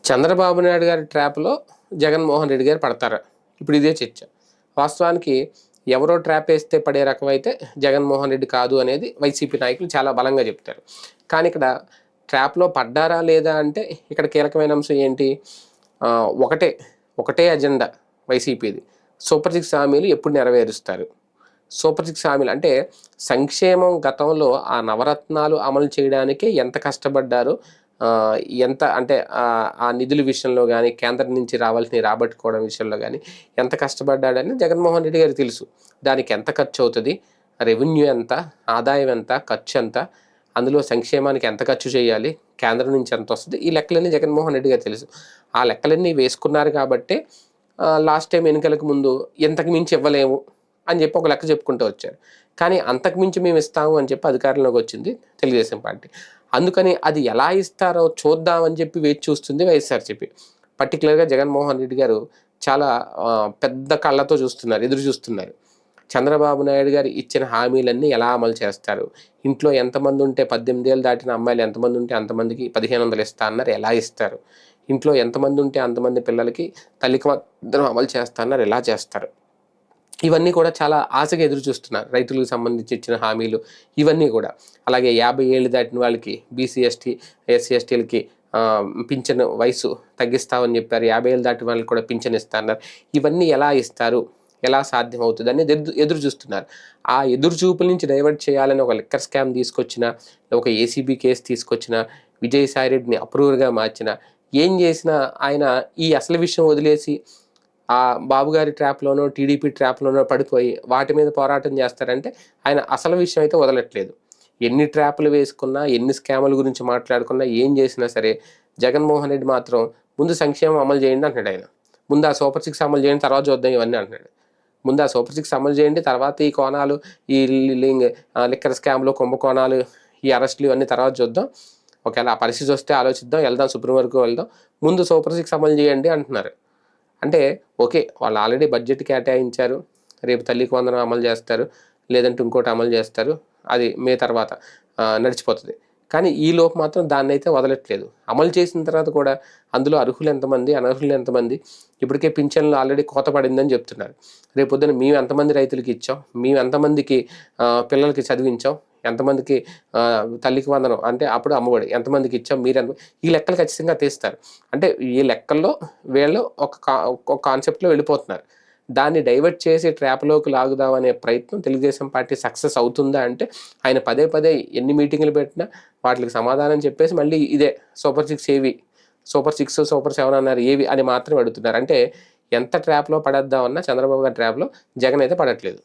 చంద్రబాబు నాయుడు గారి ట్రాప్‌లో జగన్మోహన్ రెడ్డి గారు పడతారా? ఇప్పుడు ఇదే చర్చ. వాస్తవానికి ఎవరో ట్రాప్ ఏస్తే పడే రకమైతే జగన్మోహన్ రెడ్డి కాదు అనేది వైసీపీ నాయకులు చాలా బలంగా చెప్తారు. కానీ ఇక్కడ ట్రాప్‌లో పడ్డారా లేదా అంటే ఇక్కడ కీలకమైన అంశం ఏంటి? ఒకటే అజెండా వైసీపీది. సూపర్ సిక్స్ హామీలు ఎప్పుడు నెరవేరుస్తారు? సూపర్ సిక్స్ హామీలు అంటే సంక్షేమం గతంలో ఆ నవరత్నాలు అమలు చేయడానికే ఎంత కష్టపడ్డారో, ఎంత అంటే ఆ నిధుల విషయంలో కానీ, కేంద్రం నుంచి రావాల్సినవి రాబట్టుకోవడం విషయంలో కానీ ఎంత కష్టపడ్డాడని జగన్మోహన్ రెడ్డి గారికి తెలుసు. దానికి ఎంత ఖర్చు అవుతుంది, రెవెన్యూ ఎంత, ఆదాయం ఎంత, ఖర్చు ఎంత, అందులో సంక్షేమానికి ఎంత ఖర్చు చేయాలి, కేంద్రం నుంచి ఎంత వస్తుంది, ఈ లెక్కలన్నీ జగన్మోహన్ రెడ్డి గారు తెలుసు. ఆ లెక్కలన్నీ వేసుకున్నారు కాబట్టి లాస్ట్ టైం ఎన్నికలకు ముందు ఇంతకు మించి ఇవ్వలేము అని చెప్పి ఒక లెక్క చెప్పుకుంటూ వచ్చారు. కానీ అంతకు మించి మేము ఇస్తాము అని చెప్పి అధికారంలోకి వచ్చింది తెలుగుదేశం పార్టీ. అందుకని అది ఎలా ఇస్తారో చూద్దామని చెప్పి వేచి చూస్తుంది వైఎస్ఆర్సీపీ. పర్టికులర్గా జగన్మోహన్ రెడ్డి గారు చాలా పెద్ద కళ్ళతో చూస్తున్నారు, ఎదురు చూస్తున్నారు. చంద్రబాబు నాయుడు గారు ఇచ్చిన హామీలన్నీ ఎలా అమలు చేస్తారు, ఇంట్లో ఎంతమంది ఉంటే 18 ఏళ్ళు దాటిన అమ్మాయిలు ఎంతమంది ఉంటే అంతమందికి 1500 ఇస్తా అన్నారు, ఎలా ఇస్తారు, ఇంట్లో ఎంతమంది ఉంటే అంతమంది పిల్లలకి తల్లికి వందనం అమలు చేస్తా అన్నారు, ఎలా చేస్తారు, ఇవన్నీ కూడా చాలా ఆశగా ఎదురు చూస్తున్నారు. రైతులకు సంబంధించి ఇచ్చిన హామీలు ఇవన్నీ కూడా. అలాగే 50 ఏళ్ళు దాటిన వాళ్ళకి, బీసీ ఎస్టీ ఎస్సీ ఎస్టీలకి పింఛన్ వయసు తగ్గిస్తామని చెప్పారు. 50 ఏళ్ళు దాటిన వాళ్ళకి కూడా పింఛన్ ఇస్తా అన్నారు. ఇవన్నీ ఎలా ఇస్తారు, ఎలా సాధ్యం అవుతుంది అనేది ఎదురు చూస్తున్నారు. ఆ ఎదురు చూపుల నుంచి డైవర్ట్ చేయాలని ఒక లిక్కర్ స్కామ్ తీసుకొచ్చిన, ఒక ఏసీబీ కేసు తీసుకొచ్చిన, విజయసాయిరెడ్డిని అప్రూవర్గా మార్చిన, ఏం చేసినా ఆయన ఈ అసలు విషయం వదిలేసి ఆ బాబుగారి ట్రాప్లోనో, టీడీపీ ట్రాప్లోనో పడిపోయి వాటి మీద పోరాటం చేస్తారంటే ఆయన అసలు విషయం అయితే వదలట్లేదు. ఎన్ని ట్రాప్లు వేసుకున్నా, ఎన్ని స్కాముల గురించి మాట్లాడుకున్నా, ఏం చేసినా సరే జగన్మోహన్ రెడ్డి మాత్రం ముందు సంక్షేమం అమలు చేయండి అంటున్నాడు ఆయన. ముందు ఆ సూపర్ సిక్స్ అమలు చేయండి, తర్వాత చూద్దాం ఇవన్నీ అంటున్నాడు. ముందు ఆ సూపర్ సిక్స్ అమలు చేయండి, తర్వాత ఈ కోణాలు, ఈ లిక్కర్ స్కామ్లు, కుంభకోణాలు, ఈ అరెస్టులు ఇవన్నీ తర్వాత చూద్దాం. ఒకవేళ ఆ పరిస్థితి వస్తే ఆలోచిద్దాం, వెళ్దాం, సుప్రీం వరకు వెళ్దాం, ముందు సూపర్ సిక్స్ అమలు చేయండి అంటున్నారు. అంటే ఓకే, వాళ్ళు ఆల్రెడీ బడ్జెట్ కేటాయించారు, రేపు తల్లికి వందనం అమలు చేస్తారు, లేదంటే ఇంకోటి అమలు చేస్తారు, అది మే తర్వాత నడిచిపోతుంది. కానీ ఈలోపు మాత్రం దాన్ని అయితే వదలట్లేదు. అమలు చేసిన తర్వాత కూడా అందులో అర్హులు ఎంతమంది, అనర్హులు ఎంతమంది, ఇప్పటికే పింఛన్లు ఆల్రెడీ కోత పడిందని చెప్తున్నారు. రేపొద్దున మేము ఎంతమంది రైతులకి ఇచ్చాం, మేము ఎంతమందికి పిల్లలకి చదివించాం, ఎంతమందికి తల్లికి వందనం అంటే అప్పుడు అమ్మఒడి ఎంతమందికి ఇచ్చాం, ఈ లెక్కలు ఖచ్చితంగా తీస్తారు. అంటే ఈ లెక్కల్లో వీళ్ళు ఒక కాన్సెప్ట్లో వెళ్ళిపోతున్నారు. దాన్ని డైవర్ట్ చేసి ట్రాప్లోకి లాగుదామనే ప్రయత్నం తెలుగుదేశం పార్టీ సక్సెస్ అవుతుందా అంటే ఆయన పదే పదే ఎన్ని మీటింగులు పెట్టినా వాటికి సమాధానం చెప్పేసి మళ్ళీ ఇదే సూపర్ సిక్స్ ఏవి, సూపర్ 6, సూపర్ 7 అన్నారు ఏవి అని మాత్రం అడుగుతున్నారు. అంటే ఎంత ట్రాప్లో పడేద్దామన్నా చంద్రబాబు గారి ట్రాప్లో జగన్ అయితే పడట్లేదు.